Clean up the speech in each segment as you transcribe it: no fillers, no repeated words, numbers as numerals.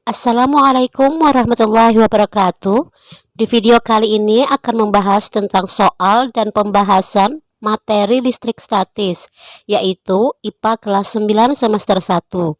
Assalamualaikum warahmatullahi wabarakatuh. Di video kali ini akan membahas tentang soal dan pembahasan materi listrik statis, yaitu IPA kelas 9 semester 1.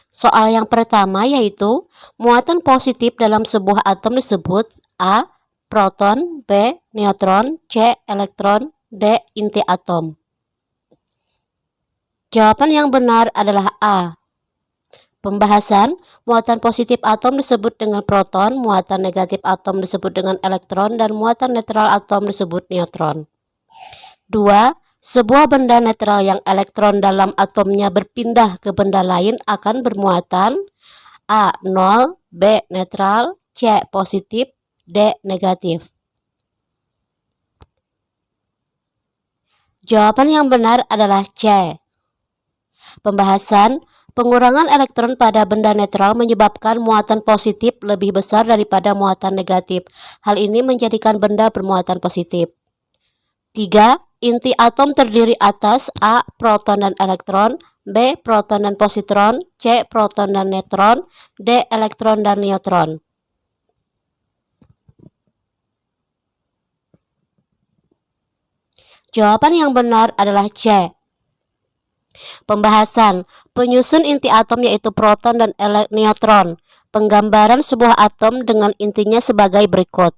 Soal yang pertama yaitu muatan positif dalam sebuah atom disebut A. Proton, B. Neutron, C. Elektron, D. Inti atom. Jawaban yang benar adalah A. Pembahasan, muatan positif atom disebut dengan proton, muatan negatif atom disebut dengan elektron, dan muatan netral atom disebut neutron. 2. Sebuah benda netral yang elektron dalam atomnya berpindah ke benda lain akan bermuatan A. 0, B. Netral, C. Positif, D. Negatif. Jawaban yang benar adalah C. Pembahasan, pengurangan elektron pada benda netral menyebabkan muatan positif lebih besar daripada muatan negatif. Hal ini menjadikan benda bermuatan positif. 3. Inti atom terdiri atas A. Proton dan elektron, B. Proton dan positron, C. Proton dan neutron, D. Elektron dan neutron. Jawaban yang benar adalah C. Pembahasan, penyusun inti atom yaitu proton dan neutron. Penggambaran sebuah atom dengan intinya sebagai berikut.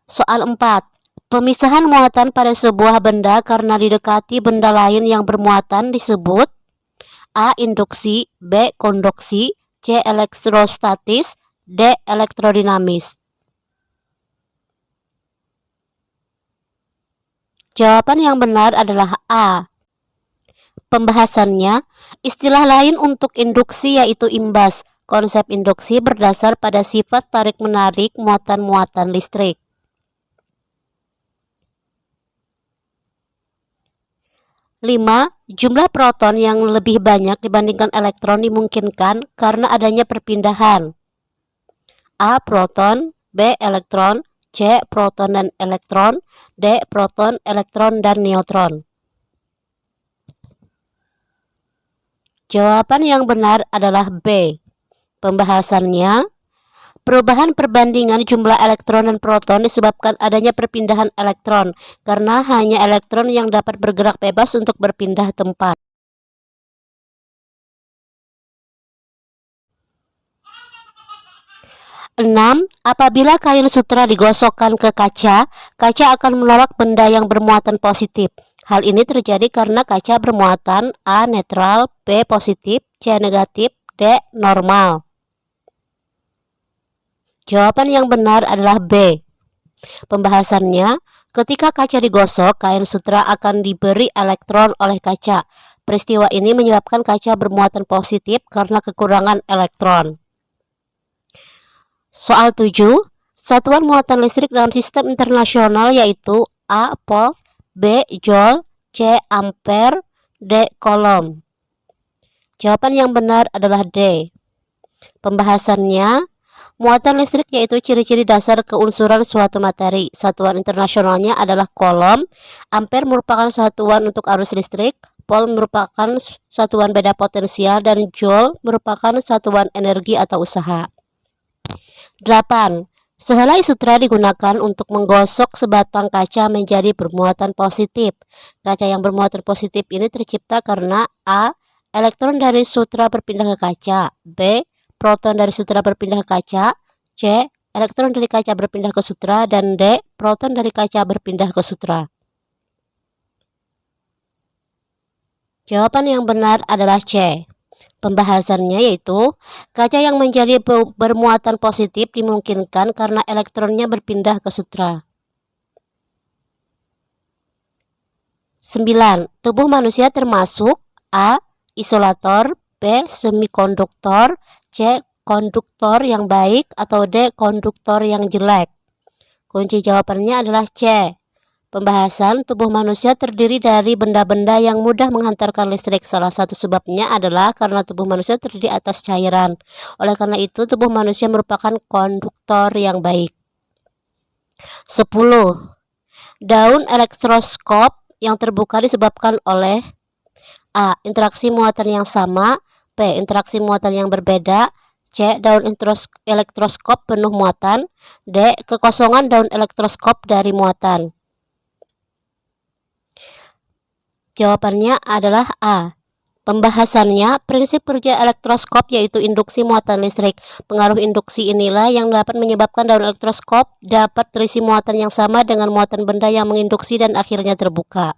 Soal 4. Pemisahan muatan pada sebuah benda karena didekati benda lain yang bermuatan disebut A. Induksi, B. Konduksi, C. Elektrostatis, D. Elektrodinamis. Jawaban yang benar adalah A. Pembahasannya, istilah lain untuk induksi yaitu imbas. Konsep induksi berdasar pada sifat tarik-menarik muatan-muatan listrik. 5. Jumlah proton yang lebih banyak dibandingkan elektron dimungkinkan karena adanya perpindahan A. Proton, B. Elektron, C. Proton dan elektron, D. Proton, elektron, dan neutron. Jawaban yang benar adalah B. Pembahasannya, perubahan perbandingan jumlah elektron dan proton disebabkan adanya perpindahan elektron, karena hanya elektron yang dapat bergerak bebas untuk berpindah tempat. 6. Apabila kain sutra digosokkan ke kaca, kaca akan menolak benda yang bermuatan positif. Hal ini terjadi karena kaca bermuatan A. Netral, B. Positif, C. Negatif, D. Normal. Jawaban yang benar adalah B. Pembahasannya, ketika kaca digosok, kain sutra akan diberi elektron oleh kaca. Peristiwa ini menyebabkan kaca bermuatan positif karena kekurangan elektron. Soal 7, satuan muatan listrik dalam sistem internasional yaitu A. Volt, B. Joule, C. Ampere, D. Coulomb. Jawaban yang benar adalah D. Pembahasannya, muatan listrik yaitu ciri-ciri dasar keunsuran suatu materi. Satuan internasionalnya adalah Coulomb. Ampere merupakan satuan untuk arus listrik, Volt merupakan satuan beda potensial, dan Joule merupakan satuan energi atau usaha. 8. Sehelai sutra digunakan untuk menggosok sebatang kaca menjadi bermuatan positif. Kaca yang bermuatan positif ini tercipta karena A. Elektron dari sutra berpindah ke kaca, B. Proton dari sutra berpindah ke kaca, C. Elektron dari kaca berpindah ke sutra, dan D. Proton dari kaca berpindah ke sutra. Jawaban yang benar adalah C. Pembahasannya yaitu kaca yang menjadi bermuatan positif dimungkinkan karena elektronnya berpindah ke sutra. 9. Tubuh manusia termasuk A. Isolator, B. Semikonduktor, C. Konduktor yang baik, atau D. Konduktor yang jelek. Kunci jawabannya adalah C. Pembahasan, tubuh manusia terdiri dari benda-benda yang mudah menghantarkan listrik. Salah satu sebabnya adalah karena tubuh manusia terdiri atas cairan. Oleh karena itu, tubuh manusia merupakan konduktor yang baik. 10. Daun elektroskop yang terbuka disebabkan oleh A. Interaksi muatan yang sama, B. Interaksi muatan yang berbeda, C. Daun elektroskop penuh muatan, D. Kekosongan daun elektroskop dari muatan. Jawabannya adalah A. Pembahasannya, prinsip kerja elektroskop yaitu induksi muatan listrik. Pengaruh induksi inilah yang dapat menyebabkan daun elektroskop dapat terisi muatan yang sama dengan muatan benda yang menginduksi dan akhirnya terbuka.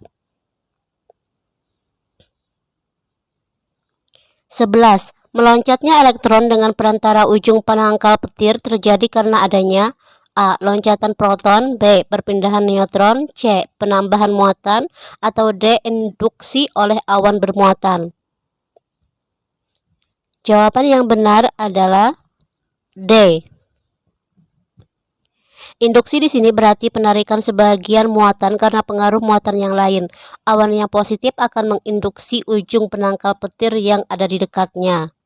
11. Meloncatnya elektron dengan perantara ujung penangkal petir terjadi karena adanya A. Loncatan proton, B. Perpindahan neutron, C. Penambahan muatan, atau D. Induksi oleh awan bermuatan. Jawaban yang benar adalah D. Induksi di sini berarti penarikan sebagian muatan karena pengaruh muatan yang lain. Awan yang positif akan menginduksi ujung penangkal petir yang ada di dekatnya.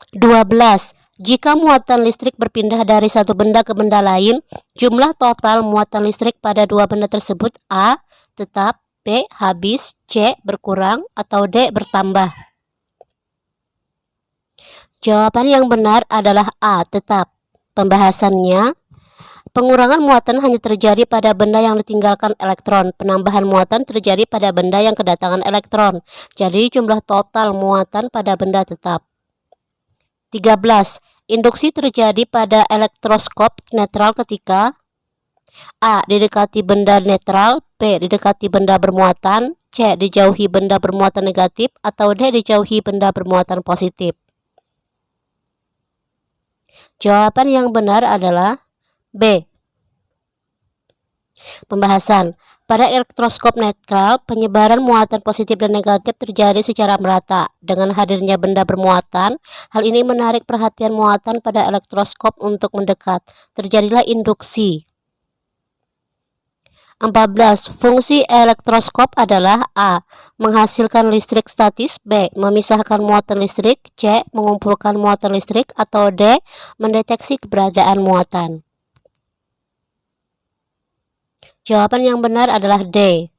12. Jika muatan listrik berpindah dari satu benda ke benda lain, jumlah total muatan listrik pada dua benda tersebut A. Tetap, B. Habis, C. Berkurang, atau D. Bertambah. Jawaban yang benar adalah A. Tetap. Pembahasannya, pengurangan muatan hanya terjadi pada benda yang ditinggalkan elektron. Penambahan muatan terjadi pada benda yang kedatangan elektron. Jadi jumlah total muatan pada benda tetap. 13. Induksi terjadi pada elektroskop netral ketika A. Didekati benda netral, B. Didekati benda bermuatan, C. Dijauhi benda bermuatan negatif, atau D. Dijauhi benda bermuatan positif. Jawaban yang benar adalah B. Pembahasan. Pada elektroskop netral, penyebaran muatan positif dan negatif terjadi secara merata. Dengan hadirnya benda bermuatan, hal ini menarik perhatian muatan pada elektroskop untuk mendekat. Terjadilah induksi. 14. Fungsi elektroskop adalah A. Menghasilkan listrik statis, B. Memisahkan muatan listrik, C. Mengumpulkan muatan listrik, atau D. Mendeteksi keberadaan muatan. Jawaban yang benar adalah D.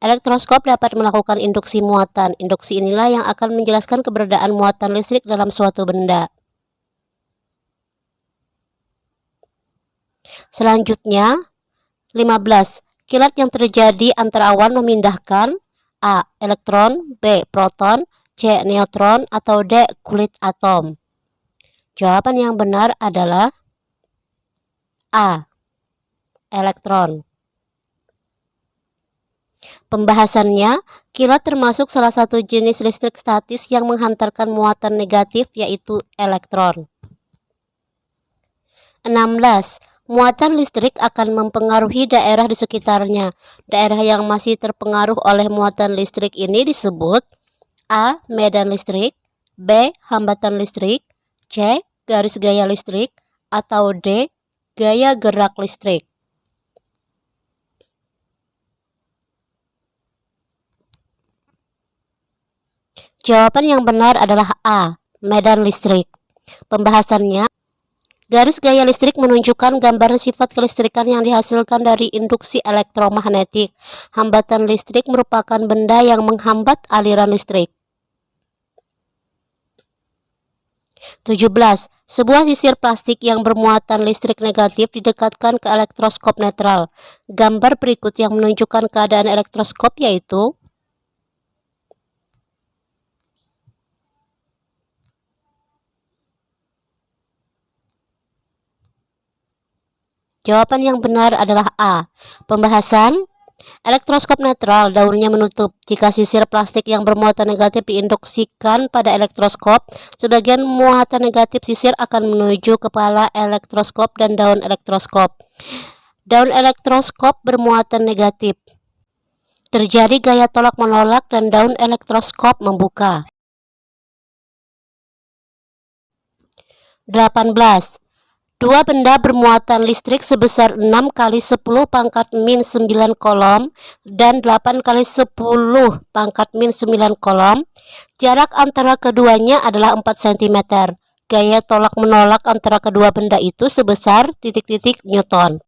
Elektroskop dapat melakukan induksi muatan. Induksi inilah yang akan menjelaskan keberadaan muatan listrik dalam suatu benda. Selanjutnya, 15. Kilat yang terjadi antara awan memindahkan A. Elektron, B. Proton, C. Neutron, atau D. Kulit atom. Jawaban yang benar adalah A. Elektron. Pembahasannya, kilat termasuk salah satu jenis listrik statis yang menghantarkan muatan negatif yaitu elektron. 16. Muatan listrik akan mempengaruhi daerah di sekitarnya. Daerah yang masih terpengaruh oleh muatan listrik ini disebut A. Medan listrik, B. Hambatan listrik, C. Garis gaya listrik, atau D. Gaya gerak listrik. Jawaban yang benar adalah A. Medan listrik. Pembahasannya, garis gaya listrik menunjukkan gambaran sifat kelistrikan yang dihasilkan dari induksi elektromagnetik. Hambatan listrik merupakan benda yang menghambat aliran listrik. 17. Sebuah sisir plastik yang bermuatan listrik negatif didekatkan ke elektroskop netral. Gambar berikut yang menunjukkan keadaan elektroskop yaitu Jawaban yang benar adalah A. Pembahasan, elektroskop netral daunnya menutup. Jika sisir plastik yang bermuatan negatif diinduksikan pada elektroskop, sebagian muatan negatif sisir akan menuju kepala elektroskop dan daun elektroskop. Daun elektroskop bermuatan negatif. Terjadi gaya tolak menolak dan daun elektroskop membuka. 18. Dua benda bermuatan listrik sebesar 6 kali 10 pangkat min 9 kolom dan 8 kali 10 pangkat min 9 kolom. Jarak antara keduanya adalah 4 cm. gaya tolak menolak antara kedua benda itu sebesar titik-titik Newton.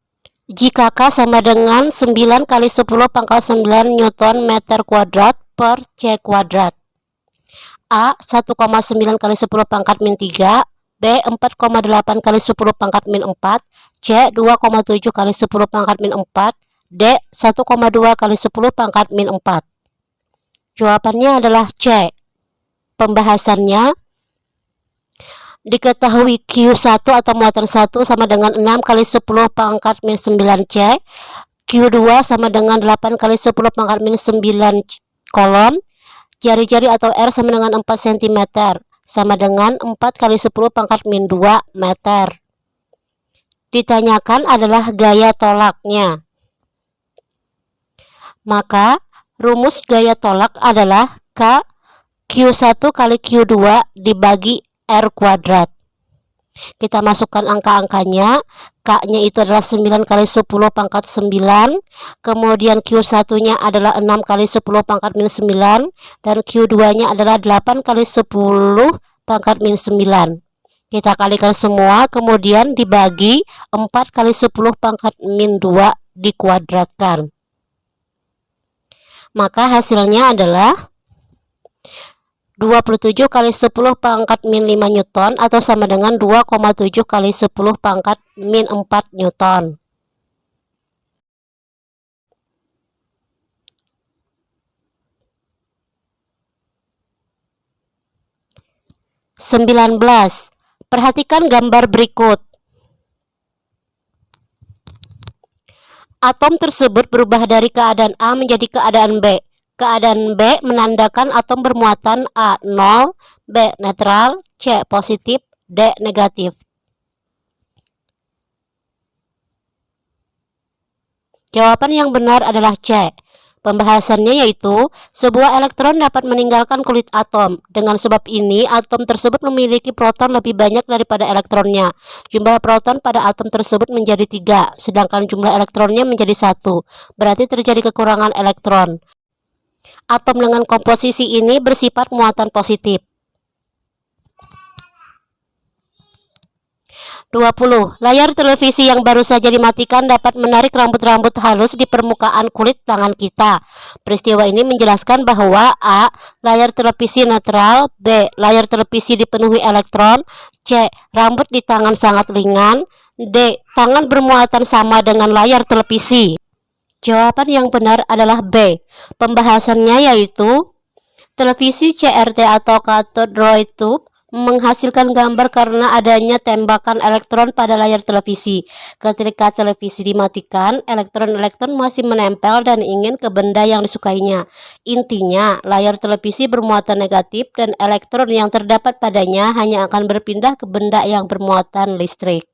Jika K sama dengan 9 kali 10 pangkat 9 Newton meter kuadrat per C kuadrat. A 1,9 kali 10 pangkat min 3, B 4,8 kali 10 pangkat min 4, C 2,7 kali 10 pangkat min 4, D 1,2 kali 10 pangkat min 4. Jawabannya adalah C. Pembahasannya, diketahui Q1 atau muatan 1 sama dengan 6 kali 10 pangkat min 9C, Q2 sama dengan 8 kali 10 pangkat min 9 kolom, jari-jari atau R sama dengan 4 cm, sama dengan 4 kali 10 pangkat min 2 meter. Ditanyakan adalah gaya tolaknya. Maka rumus gaya tolak adalah K Q1 kali Q2 dibagi R kuadrat. Kita masukkan angka-angkanya. K-nya itu adalah 9 kali 10 pangkat 9, kemudian Q1-nya adalah 6 kali 10 pangkat min 9, dan Q2-nya adalah 8 kali 10 pangkat min 9. Kita kalikan semua, kemudian dibagi 4 kali 10 pangkat min 2 dikuadratkan. Maka hasilnya adalah 27 kali 10 pangkat min 5 Newton atau sama dengan 2,7 kali 10 pangkat min 4 Newton. Perhatikan gambar berikut. Atom tersebut berubah dari keadaan A menjadi keadaan B. Keadaan B menandakan atom bermuatan A 0, B netral, C positif, D negatif. Jawaban yang benar adalah C. Pembahasannya yaitu, sebuah elektron dapat meninggalkan kulit atom. Dengan sebab ini, atom tersebut memiliki proton lebih banyak daripada elektronnya. Jumlah proton pada atom tersebut menjadi 3, sedangkan jumlah elektronnya menjadi 1. Berarti terjadi kekurangan elektron. Atom dengan komposisi ini bersifat muatan positif. 20. Layar televisi yang baru saja dimatikan dapat menarik rambut-rambut halus di permukaan kulit tangan kita. Peristiwa ini menjelaskan bahwa A. Layar televisi netral, B. Layar televisi dipenuhi elektron, C. Rambut di tangan sangat ringan, D. Tangan bermuatan sama dengan layar televisi. Jawaban yang benar adalah B. Pembahasannya yaitu, televisi CRT atau cathode ray tube menghasilkan gambar karena adanya tembakan elektron pada layar televisi. Ketika televisi dimatikan, elektron-elektron masih menempel dan ingin ke benda yang disukainya. Intinya, layar televisi bermuatan negatif dan elektron yang terdapat padanya hanya akan berpindah ke benda yang bermuatan listrik.